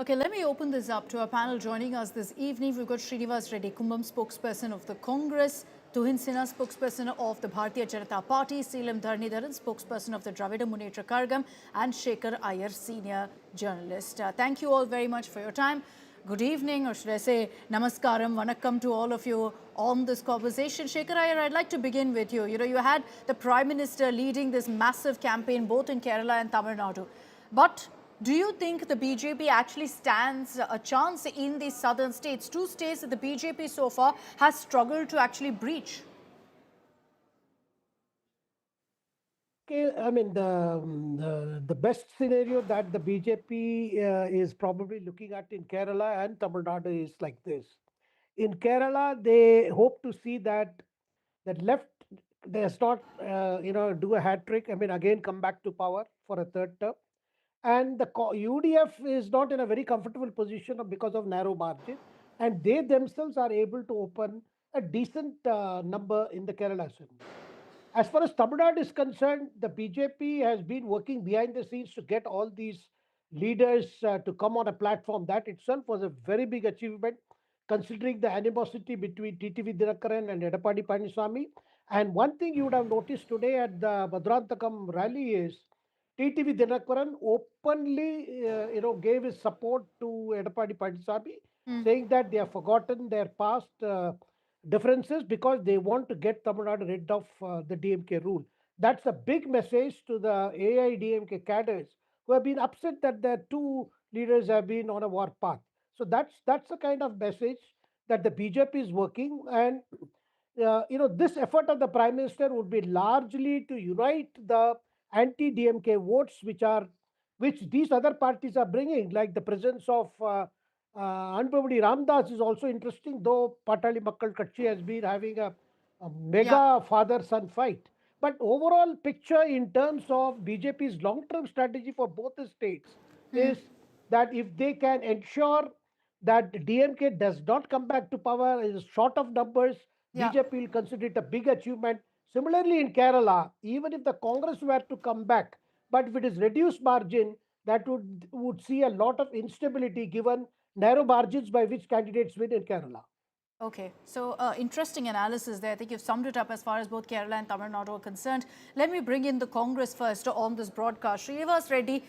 Okay, let me open this up to our panel joining us this evening. We've got Srinivas Reddy Kumbam, spokesperson of the Congress, Tuhin Sinha, spokesperson of the Bharatiya Janata Party, Seelam Dharnidharan, spokesperson of the Dravidian Munnetra Kargam, and Shekhar Iyer, senior journalist. Thank you all very much for your time. Good evening, or should I say namaskaram, vanakkam to all of you on this conversation. Shekhar Iyer, I'd like to begin with you. You had the Prime Minister leading this massive campaign both in Kerala and Tamil Nadu. But do you think the BJP actually stands a chance in these southern states? Two states that the BJP so far has struggled to actually breach. Okay, I mean, the best scenario that the BJP is probably looking at in Kerala and Tamil Nadu is like this. In Kerala, they hope to see that left does not, do a hat trick. I mean, again, come back to power for a third term. And the UDF is not in a very comfortable position because of narrow margin, and they themselves are able to open a decent number in the Kerala Assembly. As far as Tamil Nadu is concerned, the BJP has been working behind the scenes to get all these leaders to come on a platform. That itself was a very big achievement, considering the animosity between TTV Dinakaran and Edappadi Palaniswamy. And one thing you would have noticed today at the Bhadrantakam rally is TTV Dinakaran openly, gave his support to Edappadi Palaniswamy, saying that they have forgotten their past differences because they want to get Tamil Nadu rid of the DMK rule. That's a big message to the AIDMK cadres who have been upset that their two leaders have been on a war path. So that's the kind of message that the BJP is working, and this effort of the Prime Minister would be largely to unite the anti-DMK votes, which these other parties are bringing, like the presence of Anbavadi Ramdas is also interesting, though Patali Makkal Katchi has been having a Yeah. mega father-son fight. But overall picture in terms of BJP's long-term strategy for both the states is that if they can ensure that DMK does not come back to power, is short of numbers, Yeah. BJP will consider it a big achievement. Similarly, in Kerala, even if the Congress were to come back, but if it is reduced margin, that would see a lot of instability given narrow margins by which candidates win in Kerala. Okay, so interesting analysis there. I think you've summed it up as far as both Kerala and Tamil Nadu are concerned. Let me bring in the Congress first on this broadcast. Srinivas Reddy,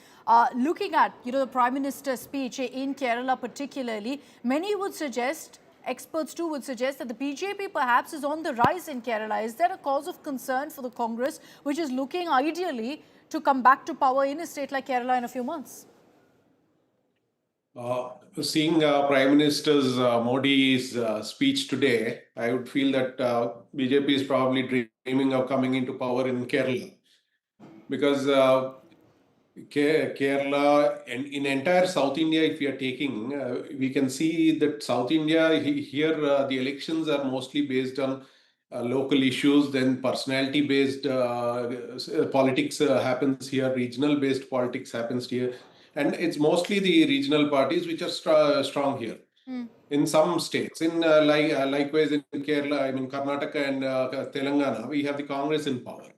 looking at the Prime Minister's speech in Kerala particularly, many would suggest, experts too would suggest that the BJP perhaps is on the rise in Kerala. Is there a cause of concern for the Congress, which is looking ideally to come back to power in a state like Kerala in a few months? Seeing Prime Minister's Modi's speech today, I would feel that BJP is probably dreaming of coming into power in Kerala, because Kerala and in entire South India, if we are taking, we can see that South India here the elections are mostly based on local issues. Then personality-based politics happens here. Regional-based politics happens here, and it's mostly the regional parties which are strong here. In some states, likewise in Kerala, I mean Karnataka and Telangana, we have the Congress in power.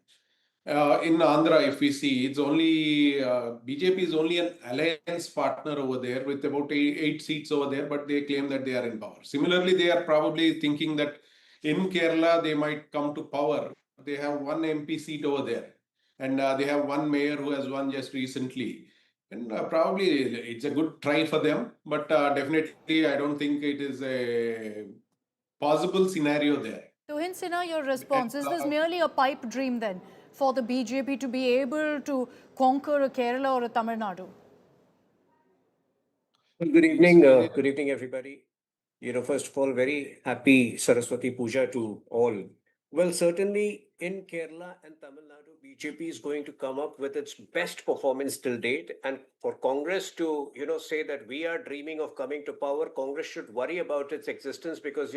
In Andhra, if we see, it's only BJP is only an alliance partner over there with about eight seats over there, but they claim that they are in power. Similarly, they are probably thinking that in Kerala they might come to power. They have one MP seat over there, and they have one mayor who has won just recently. And probably it's a good try for them, but definitely I don't think it is a possible scenario there. Tuhin Sinha, your And, response, is this merely a pipe dream then for the BJP to be able to conquer a Kerala or a Tamil Nadu? Well, good evening. Good evening, everybody. First of all, very happy Saraswati Puja to all. Well, certainly in Kerala and Tamil Nadu, BJP is going to come up with its best performance till date. And for Congress to, say that we are dreaming of coming to power, Congress should worry about its existence because,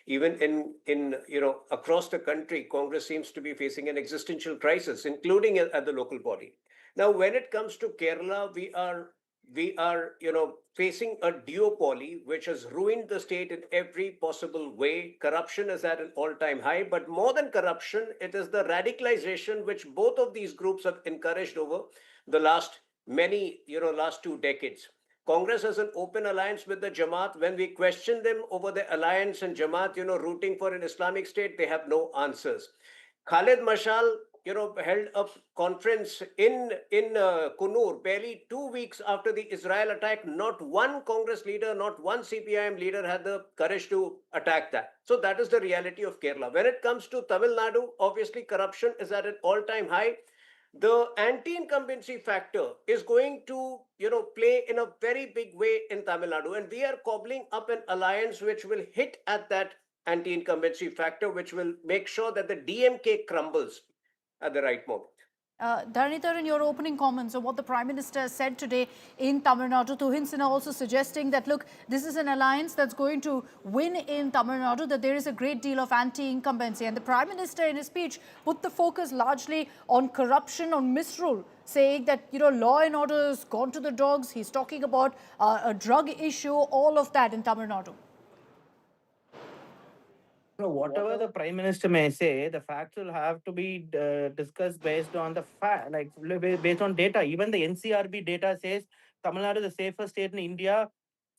even in across the country, Congress seems to be facing an existential crisis, including at the local body. Now, when it comes to Kerala, we are facing a duopoly which has ruined the state in every possible way. Corruption is at an all-time high, but more than corruption, it is the radicalization which both of these groups have encouraged over the last 2 decades. Congress has an open alliance with the Jamaat. When we question them over the alliance and Jamaat, rooting for an Islamic state, they have no answers. Khalid Mashal, held a conference in Kunur barely 2 weeks after the Israel attack. Not one Congress leader, not one CPIM leader had the courage to attack that. So that is the reality of Kerala. When it comes to Tamil Nadu, obviously corruption is at an all-time high. The anti-incumbency factor is going to, play in a very big way in Tamil Nadu, and we are cobbling up an alliance which will hit at that anti-incumbency factor, which will make sure that the DMK crumbles at the right moment. Dharnidharan, your opening comments on what the Prime Minister said today in Tamil Nadu. Tuhin Sinha also suggesting that, look, this is an alliance that's going to win in Tamil Nadu, that there is a great deal of anti-incumbency. And the Prime Minister in his speech put the focus largely on corruption, on misrule, saying that, law and order has gone to the dogs. He's talking about a drug issue, all of that in Tamil Nadu. No, whatever the Prime Minister may say, the facts will have to be discussed based on the fact, like based on data. Even the NCRB data says Tamil Nadu is the safest state in India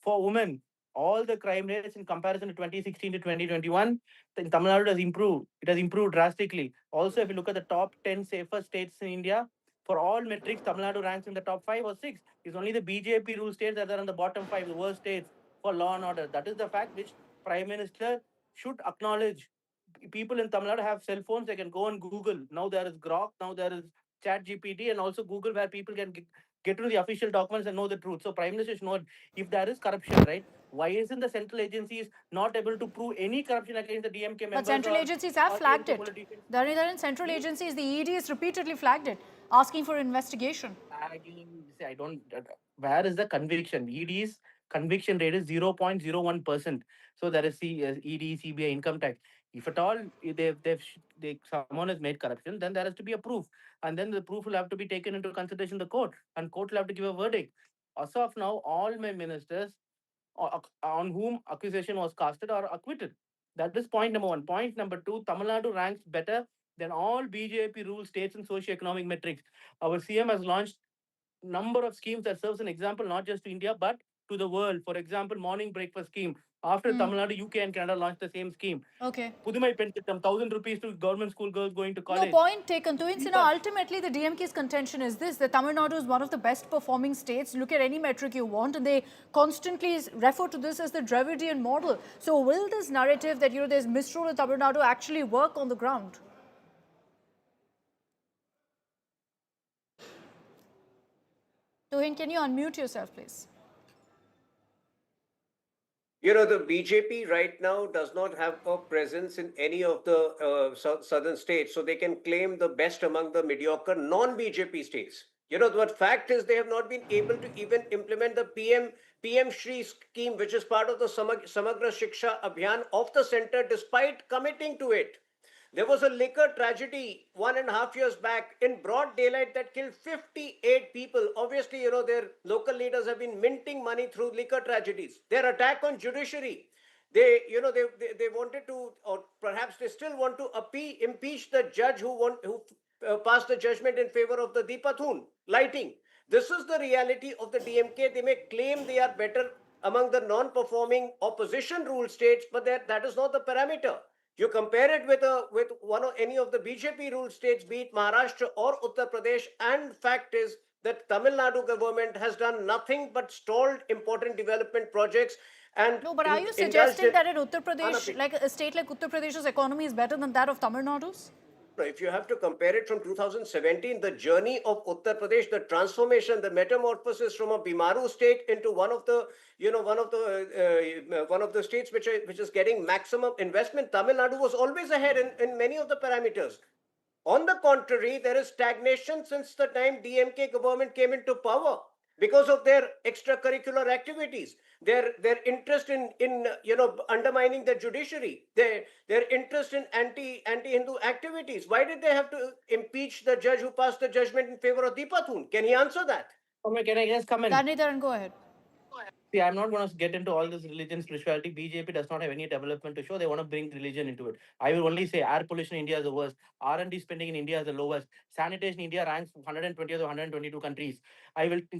for women. All the crime rates in comparison to 2016 to 2021, in Tamil Nadu has improved. It has improved drastically. Also, if you look at the top 10 safest states in India, for all metrics, Tamil Nadu ranks in the top 5 or 6. It's only the BJP rule states that are on the bottom 5, the worst states for law and order. That is the fact which Prime Minister should acknowledge. People in Tamil Nadu have cell phones, they can go on Google. Now there is Grok, now there is Chat GPT, and also Google, where people can get to the official documents and know the truth. So Prime Minister should know if there is corruption, right? Why isn't the central agencies not able to prove any corruption against the DMK members? But central agencies have flagged it. Dharnidharan, central agencies, the ED has repeatedly flagged it, asking for investigation. I don't. Where is the conviction? ED's conviction rate is 0.01%. So there is ED, CBI, income tax. If at all someone has made corruption, then there has to be a proof, and then the proof will have to be taken into consideration in the court, and court will have to give a verdict. As of now, all my ministers on whom accusation was casted are acquitted. That is point number one. Point number two, Tamil Nadu ranks better than all BJP rule states in socio-economic metrics. Our CM has launched number of schemes that serves an example not just to India but to the world. For example, morning breakfast scheme. After Tamil Nadu, UK and Canada launched the same scheme. Okay. Pudumai Pen Thittam, 1,000 rupees to government school girls going to college. No, point taken. Tuhin Sinha, ultimately the DMK's contention is this, that Tamil Nadu is one of the best performing states. Look at any metric you want, and they constantly refer to this as the Dravidian model. So will this narrative that, there's misrule in Tamil Nadu actually work on the ground? Tuhin, can you unmute yourself, please? The BJP right now does not have a presence in any of the southern states, so they can claim the best among the mediocre non-BJP states. What fact is they have not been able to even implement the PM Shri scheme, which is part of the Samagra Shiksha Abhiyan of the center, despite committing to it. There was a liquor tragedy 1.5 years back in broad daylight that killed 58 people. Obviously, their local leaders have been minting money through liquor tragedies. Their attack on judiciary, they wanted to, or perhaps they still want to impeach the judge who passed the judgment in favor of the Deepathun lighting. This is the reality of the DMK. They may claim they are better among the non-performing opposition rule states, but that is not the parameter. You compare it with any of the BJP ruled states, be it Maharashtra or Uttar Pradesh, and fact is that Tamil Nadu government has done nothing but stalled important development projects. And no, but are you suggesting that in Uttar Pradesh, like a state like Uttar Pradesh's economy is better than that of Tamil Nadu's? If you have to compare it from 2017, the journey of Uttar Pradesh, the transformation, the metamorphosis from a Bimaru state into one of the states which is getting maximum investment, Tamil Nadu was always ahead in many of the parameters. On the contrary, there is stagnation since the time DMK government came into power because of their extracurricular activities, their interest in undermining the judiciary, their interest in anti-Hindu activities. Why did they have to impeach the judge who passed the judgment in favor of Deepathun? Can he answer that? Can I just come in? Dharnidharan, go ahead. See, I'm not going to get into all this religion, spirituality. BJP does not have any development to show. They want to bring religion into it. I will only say air pollution in India is the worst. R&D spending in India is the lowest. Sanitation in India ranks 120th or 122 countries.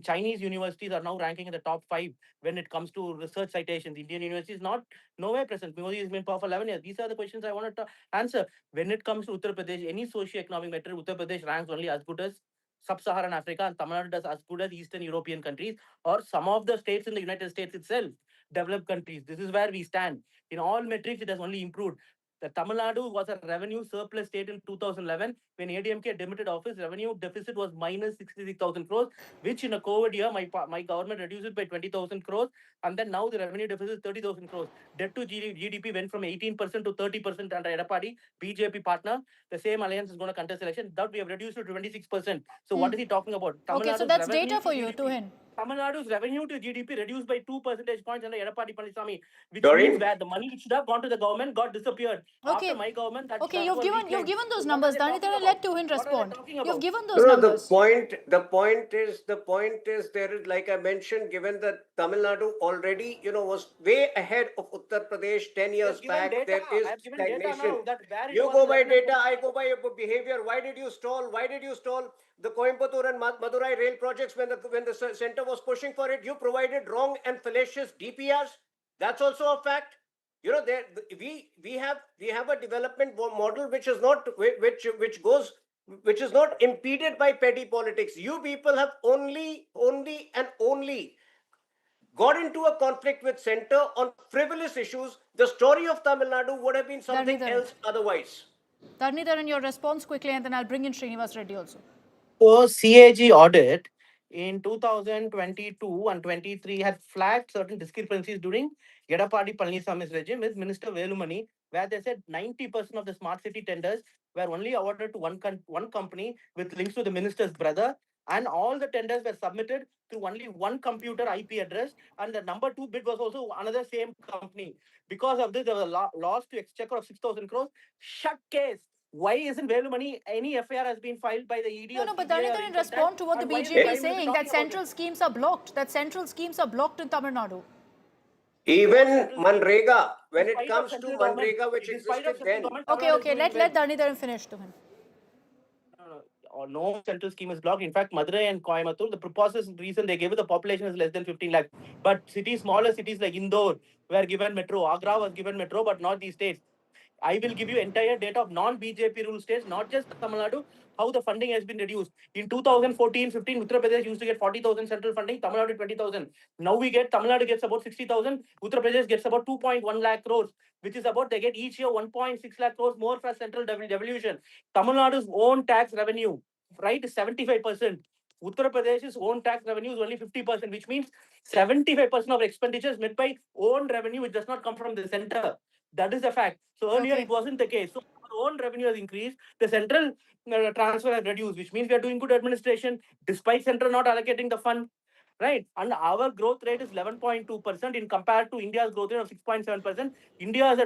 Chinese universities are now ranking in the top 5 when it comes to research citations. Indian universities not nowhere present. Modi has been power for 11 years. These are the questions I wanted to answer. When it comes to Uttar Pradesh, any socio-economic metric, Uttar Pradesh ranks only as good as Sub-Saharan Africa, and Tamil Nadu does as good as Eastern European countries or some of the states in the United States itself, developed countries. This is where we stand. In all metrics, it has only improved. The Tamil Nadu was a revenue surplus state in 2011 when ADMK demitted office. Revenue deficit was minus 66,000 crores, which in a COVID year, my government reduced it by 20,000 crores. And then now the revenue deficit is 30,000 crores. Debt to GDP went from 18% to 30% under Edapadi, BJP partner. The same alliance is going to contest election. That we have reduced to 26%. So what is he talking about? Okay, so Nadu's that's revenue data to for you, GDP. Tuhin. Tamil Nadu's revenue to GDP reduced by 2 percentage points under Edapadi Palaniswamy, which Doreen? means where the money which should have gone to the government got disappeared. Okay. After my government, that Okay, that you've was given reclaimed. those So numbers. what are they Dharnidharan, talking let about? Tuhin What are they respond. talking You've about? given those No, numbers. the point is there is, like I mentioned, given that Tamil Nadu already, was way ahead of Uttar Pradesh 10 years back, data. there is I have given data stagnation. now that where it You was go by 11 and data, I go by your behavior. Why did you stall? Why did you stall the Coimbatore and Madurai rail projects when the center was pushing for it? You provided wrong and fallacious DPRs. That's also a fact. There we have a development model which is not which is not impeded by petty politics. You people have only got into a conflict with center on frivolous issues. The story of Tamil Nadu would have been something Dharnidharan. else otherwise. Dharnidharan, your response quickly, and then I'll bring in Srinivas Reddy also. So CAG audit in 2022 and 23 had flagged certain discrepancies during Edapadi Palaniswamy's regime with Minister Velumani, where they said 90% of the smart city tenders were only awarded to one company with links to the minister's brother, and all the tenders were submitted through only one computer IP address, and the number 2 bid was also another same company. Because of this, there was a loss to exchequer of 6,000 crores. Shut case. Why isn't Velumani any FIR has been filed by the ED No, or no, but CBI or Dharnidharan, income tax? respond to what the And why is BJP Prime is Minister saying, that talking about central it? schemes are blocked. That central schemes are blocked in Tamil Nadu. Even Manrega, when it Despite of comes to central government, Manrega, which despite of existed central then. government, Tamil Okay, Nadu is okay, doing let well. Dharnidharan finish, Tuhin. No central scheme is blocked. In fact, Madurai and Coimbatore, the process reason they gave it, the population is less than 15 lakhs. But smaller cities like Indore were given metro. Agra was given metro, but not these states. I will give you entire data of non-BJP rule states, not just Tamil Nadu, how the funding has been reduced. In 2014-15, Uttar Pradesh used to get 40,000 central funding, Tamil Nadu 20,000. Now Tamil Nadu gets about 60,000, Uttar Pradesh gets about 2.1 lakh crores, which is about, they get each year 1.6 lakh crores more for central devolution. Tamil Nadu's own tax revenue, right, is 75%. Uttar Pradesh's own tax revenue is only 50%, which means 75% of expenditures met by own revenue, which does not come from the center. That is a fact. So earlier Okay. it wasn't the case. So our own revenue has increased. The central transfer has reduced, which means we are doing good administration despite central not allocating the fund. Right. And our growth rate is 11.2% in compared to India's growth rate of 6.7%. India is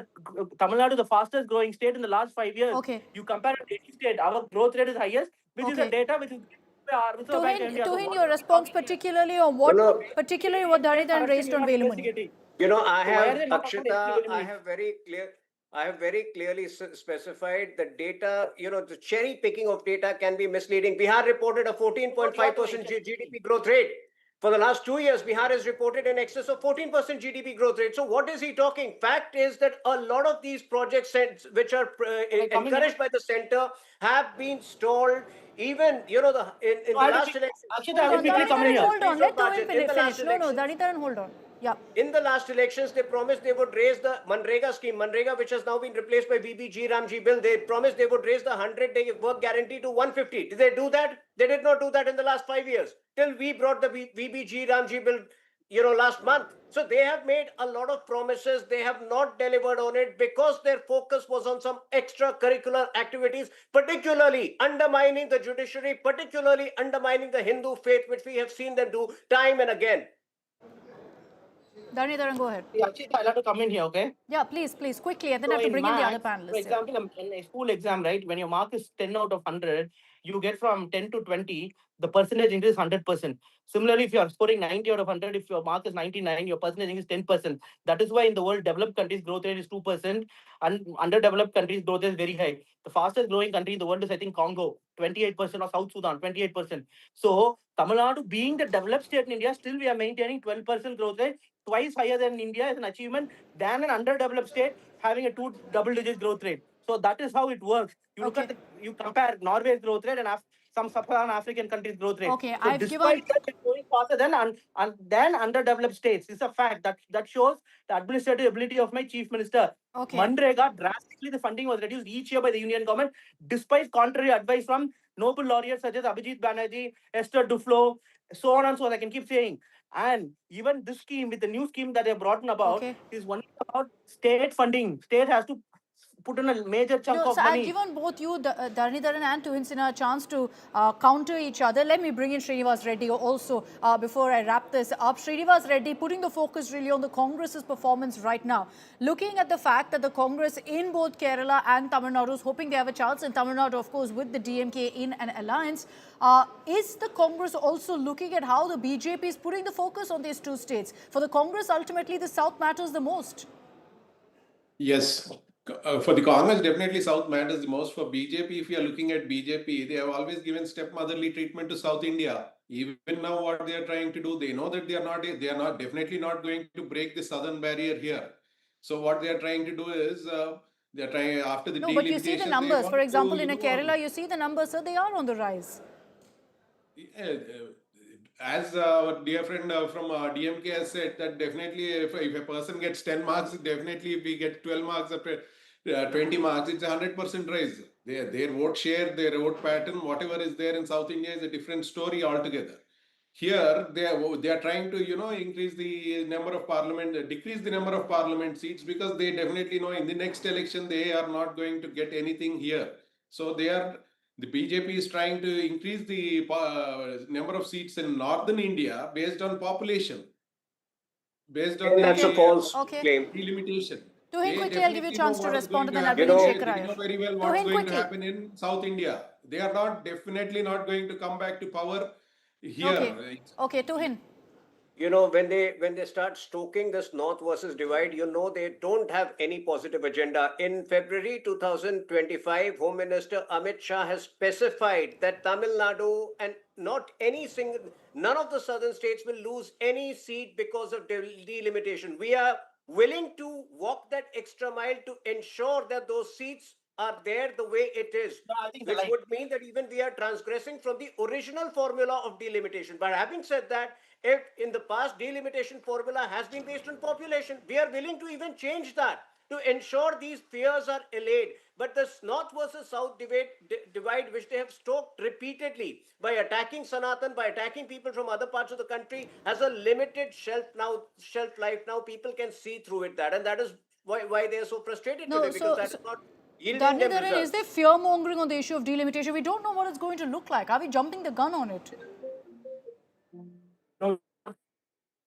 Tamil Nadu, the fastest growing state in the last 5 years. Okay. You compare it to any state, our growth rate is highest, which is the Okay. data which is Reserve Bank of India. So Tuhin, what your are we response talking here? particularly on particularly what Dharnidharan Corruption, raised you're on not Velumani. investigating. I So why are have, they not talking about Akshita, Velumani? I have very clearly specified the data, the cherry picking of data can be misleading. Bihar reported a 14.5% GDP growth rate. For the last 2 years, Bihar has reported in excess of 14% GDP growth rate. So what is he talking? Fact is that a lot of these projects which are encouraged by the center have been stalled. Even, in the last election. Akshita, I will quickly come in Dharnidharan, here. hold on. Let Tuhin In the last finish. No, elections. Dharnidharan, hold on. Yeah. In the last elections, they promised they would raise the Manrega scheme, which has now been replaced by VBG Ramji bill. They promised they would raise the 100-day work guarantee to 150. Did they do that? They did not do that in the last 5 years. Till we brought the VBG Ramji bill, last month. So they have made a lot of promises. They have not delivered on it because their focus was on some extracurricular activities, particularly undermining the judiciary, particularly undermining the Hindu faith, which we have seen them do time and again. Dharnidharan, go ahead. Akshita, I'll have to come in here, okay? Yeah, please, quickly, and then I have to bring in the other panelists. For example, in a school exam, right, when your mark is 10 out of 100, you get from 10 to 20, the percentage increase is 100%. Similarly, if you are scoring 90 out of 100, if your mark is 99, your percentage increase is 10%. That is why in the world, developed countries growth rate is 2%, and underdeveloped countries growth rate is very high. The fastest growing country in the world is, I think, Congo, 28%, or South Sudan, 28%. So Tamil Nadu, being the developed state in India, still we are maintaining 12% growth rate, twice higher than India as an achievement than an underdeveloped state having a double-digit growth rate. So that is how it works. You look at you compare Norway's growth rate and some sub-Saharan African countries' growth rate. Okay, So I've despite that, it's going faster than underdeveloped states. It's a fact that shows the administrative ability of my chief minister. Okay. Manrega, drastically the funding was reduced each year by the union government, despite contrary advice from Nobel laureates such as Abhijit Banerjee, Esther Duflo, so on and so on. I can keep saying. And even this scheme, with the new scheme that they have brought in about, is one about state funding. State has to put in a major chunk of so money. I've given both you, Dharnidharan and Tuhin Sinha, a chance to counter each other. Let me bring in Srinivas Reddy also before I wrap this up. Srinivas Reddy, putting the focus really on the Congress's performance right now. Looking at the fact that the Congress in both Kerala and Tamil Nadu is hoping they have a chance, in Tamil Nadu, of course, with the DMK in an alliance. Is the Congress also looking at how the BJP is putting the focus on these two states? For the Congress, ultimately, the South matters the most. Yes. For the Congress, definitely South matters the most. For BJP, if you are looking at BJP, they have always given stepmotherly treatment to South India. Even now, what they are trying to do, they know that they are not definitely not going to break the southern barrier here. So what they are trying to do is they are trying after the No, but you see the numbers. For example, in Kerala, you see the numbers, so they are on the rise. As our dear friend from DMK has said, that definitely if a person gets 10 marks, definitely if we get 12 marks after 20 marks, it's a 100% rise. Their vote share, their vote pattern, whatever is there in South India is a different story altogether. Here, they are trying to, increase the number of parliament, decrease the number of parliament seats, because they definitely know in the next election, they are not going to get anything here. So the BJP is trying to increase the number of seats in northern India based on population, based on that's a false claim. delimitation. Tuhin, quickly, I'll give you a chance to respond, and then I'll They bring in Shekhar Iyer. know very well what's going to happen in South India. They are definitely not going to come back to power here. Okay, Tuhin. When they start stoking this north versus divide, they don't have any positive agenda. In February 2025, Home Minister Amit Shah has specified that Tamil Nadu and none of the southern states will lose any seat because of delimitation. We are willing to walk that extra mile to ensure that those seats are there the way it is, which would mean that even we are transgressing from the original formula of delimitation. But having said that, if in the past delimitation formula has been based on population, we are willing to even change that to ensure these fears are allayed. But this north versus south divide, which they have stoked repeatedly by attacking Sanatan, by attacking people from other parts of the country, has a limited shelf life. Now people can see through it, and that is why they are so frustrated today, because that is not yielding them results. Is there fear mongering on the issue of delimitation? We don't know what it's going to look like. Are we jumping the gun on it? No.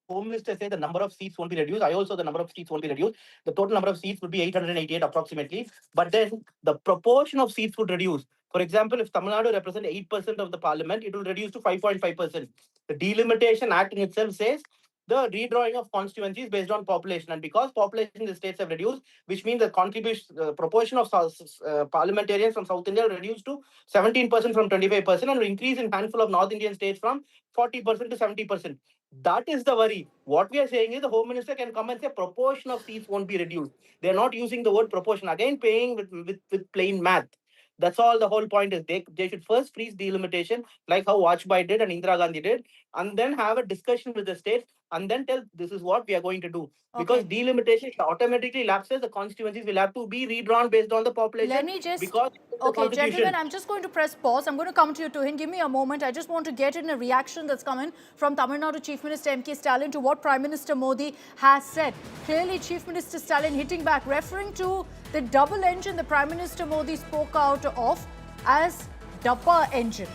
Home Minister said the number of seats won't be reduced. I also the number of seats won't be reduced. The total number of seats would be 888 approximately. But then the proportion of seats would reduce. For example, if Tamil Nadu represents 8% of the parliament, it will reduce to 5.5%. The Delimitation Act in itself says the redrawing of constituencies based on population. And because population in the states have reduced, which means the proportion of parliamentarians from South India will reduce to 17% from 25% and will increase in handful of North Indian states from 40% to 70%. That is the worry. What we are saying is the Home Minister can come and say proportion of seats won't be reduced. They are not using the word proportion. Again, paying with plain math. That's all the whole point is. They should first freeze delimitation, like how Vajpayee did and Indira Gandhi did, and then have a discussion with the states, and then tell this is what we are going to do. Because delimitation automatically lapses, the constituencies will have to be redrawn based on the population. Let me just... Because Okay, gentlemen, I'm just going to press pause. I'm going to come to you, Tuhin. Give me a moment. I just want to get in a reaction that's come in from Tamil Nadu Chief Minister M.K. Stalin to what Prime Minister Modi has said. Clearly, Chief Minister Stalin hitting back, referring to the double engine the Prime Minister Modi spoke out of as Dappa engine.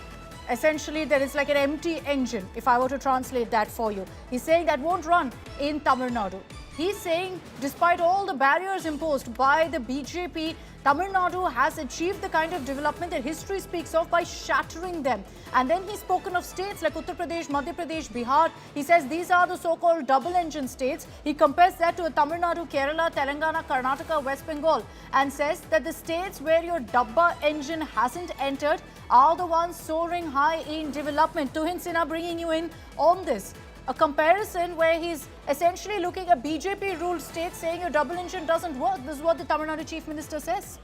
Essentially, there is like an empty engine, if I were to translate that for you. He's saying that won't run in Tamil Nadu. He's saying despite all the barriers imposed by the BJP, Tamil Nadu has achieved the kind of development that history speaks of by shattering them. And then he's spoken of states like Uttar Pradesh, Madhya Pradesh, Bihar. He says these are the so-called double-engine states. He compares that to Tamil Nadu, Kerala, Telangana, Karnataka, West Bengal, and says that the states where your Dabba engine hasn't entered are the ones soaring high in development. Tuhin Sinha bringing you in on this. A comparison where he's essentially looking at BJP-ruled states saying your double engine doesn't work. This is what the Tamil Nadu Chief Minister says.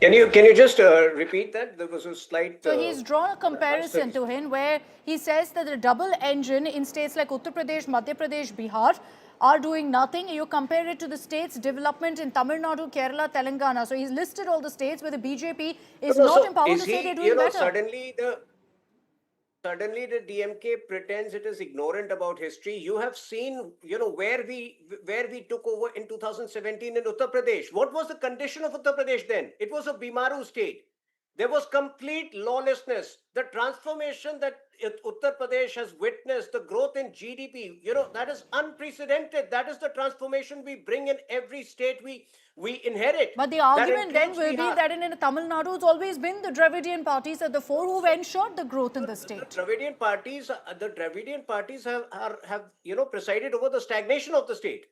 Can you just repeat that? There was a slight. So he's drawn a comparison to him where he says that the double engine in states like Uttar Pradesh, Madhya Pradesh, Bihar are doing nothing. You compare it to the states' development in Tamil Nadu, Kerala, Telangana. So he's listed all the states where the BJP is not empowered to say they're doing better. Suddenly the DMK pretends it is ignorant about history. You have seen, where we took over in 2017 in Uttar Pradesh. What was the condition of Uttar Pradesh then? It was a Bimaru state. There was complete lawlessness. The transformation that Uttar Pradesh has witnessed, the growth in GDP, that is unprecedented. That is the transformation we bring in every state we inherit. But the argument then will be that in Tamil Nadu, it's always been the Dravidian parties at the fore who've ensured the growth in the state. The Dravidian parties have presided over the stagnation of the state.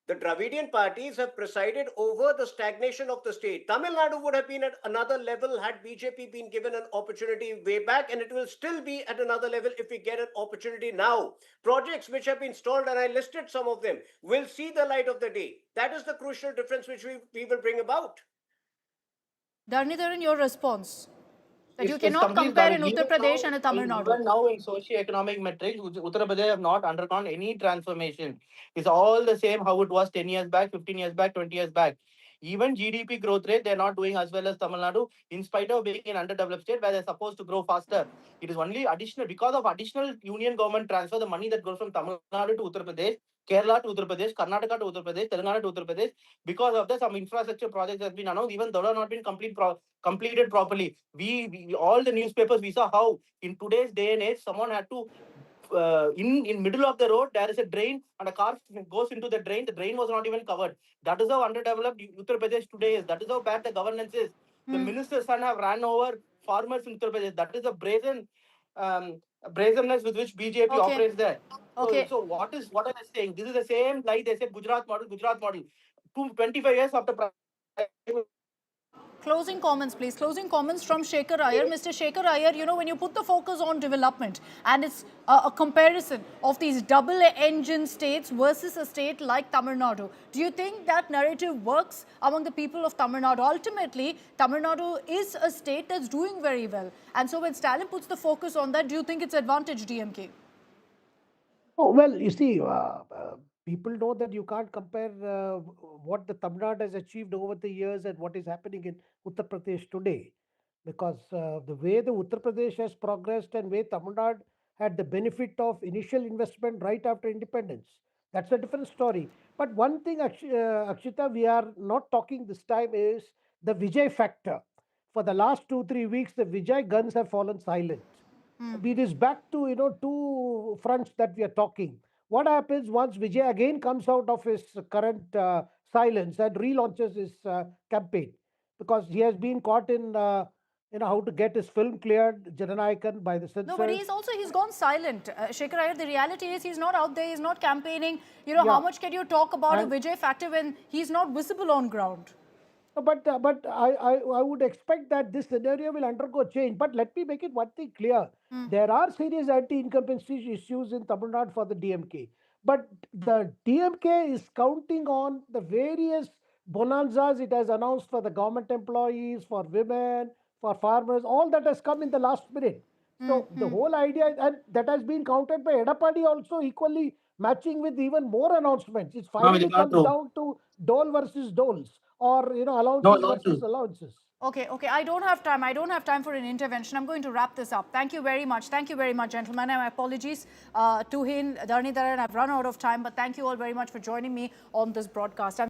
The Dravidian parties have presided over the stagnation of the state. Tamil Nadu would have been at another level had BJP been given an opportunity way back, and it will still be at another level if we get an opportunity now. Projects which have been stalled, and I listed some of them, will see the light of the day. That is the crucial difference which we will bring about. Dharnidharan, your response? That you cannot compare in Uttar Pradesh and Tamil Nadu. Even now in socio-economic metrics, Uttar Pradesh have not undergone any transformation. It's all the same how it was 10 years back, 15 years back, 20 years back. Even GDP growth rate, they're not doing as well as Tamil Nadu, in spite of being an underdeveloped state where they're supposed to grow faster. It is only additional, because of additional union government transfer, the money that goes from Tamil Nadu to Uttar Pradesh, Kerala to Uttar Pradesh, Karnataka to Uttar Pradesh, Telangana to Uttar Pradesh. Because of this, some infrastructure projects have been announced, even though they have not been completed properly. We all the newspapers, we saw how in today's day and age, someone had to, in middle of the road, there is a drain and a car goes into the drain. The drain was not even covered. That is how underdeveloped Uttar Pradesh today is. That is how bad the governance is. The minister's son have ran over farmers in Uttar Pradesh. That is a brazenness with which BJP operates there. So what are they saying? This is the same lie they said Gujarat model. 25 years after. Closing comments, please. Closing comments from Shekhar Iyer. Mr. Shekhar Iyer, when you put the focus on development and it's a comparison of these double-engine states versus a state like Tamil Nadu, do you think that narrative works among the people of Tamil Nadu? Ultimately, Tamil Nadu is a state that's doing very well. And so when Stalin puts the focus on that, do you think it's advantage DMK? Oh, well, you see, people know that you can't compare what the Tamil Nadu has achieved over the years and what is happening in Uttar Pradesh today. Because the way the Uttar Pradesh has progressed and way Tamil Nadu had the benefit of initial investment right after independence, that's a different story. But one thing, Akshita, we are not talking this time is the Vijay factor. For the last 2-3 weeks, the Vijay guns have fallen silent. It is back to, two fronts that we are talking. What happens once Vijay again comes out of his current silence and relaunches his campaign? Because he has been caught in, how to get his film cleared, Jananayakan, by the censors. No, but he's gone silent. Shekhar Iyer, the reality is he's not out there, he's not campaigning. How much can you talk about a Vijay factor when he's not visible on ground? But I would expect that this scenario will undergo change. But let me make it one thing clear. There are serious anti-incumbency issues in Tamil Nadu for the DMK. But the DMK is counting on the various bonanzas it has announced for the government employees, for women, for farmers. All that has come in the last minute. So the whole idea, and that has been countered by Edapadi also equally matching with even more announcements. It finally comes down to dole versus doles, or allowances versus allowances. Okay. I don't have time. I don't have time for an intervention. I'm going to wrap this up. Thank you very much. Thank you very much, gentlemen. And my apologies to Tuhin, Dharnidharan. I've run out of time, but thank you all very much for joining me on this broadcast.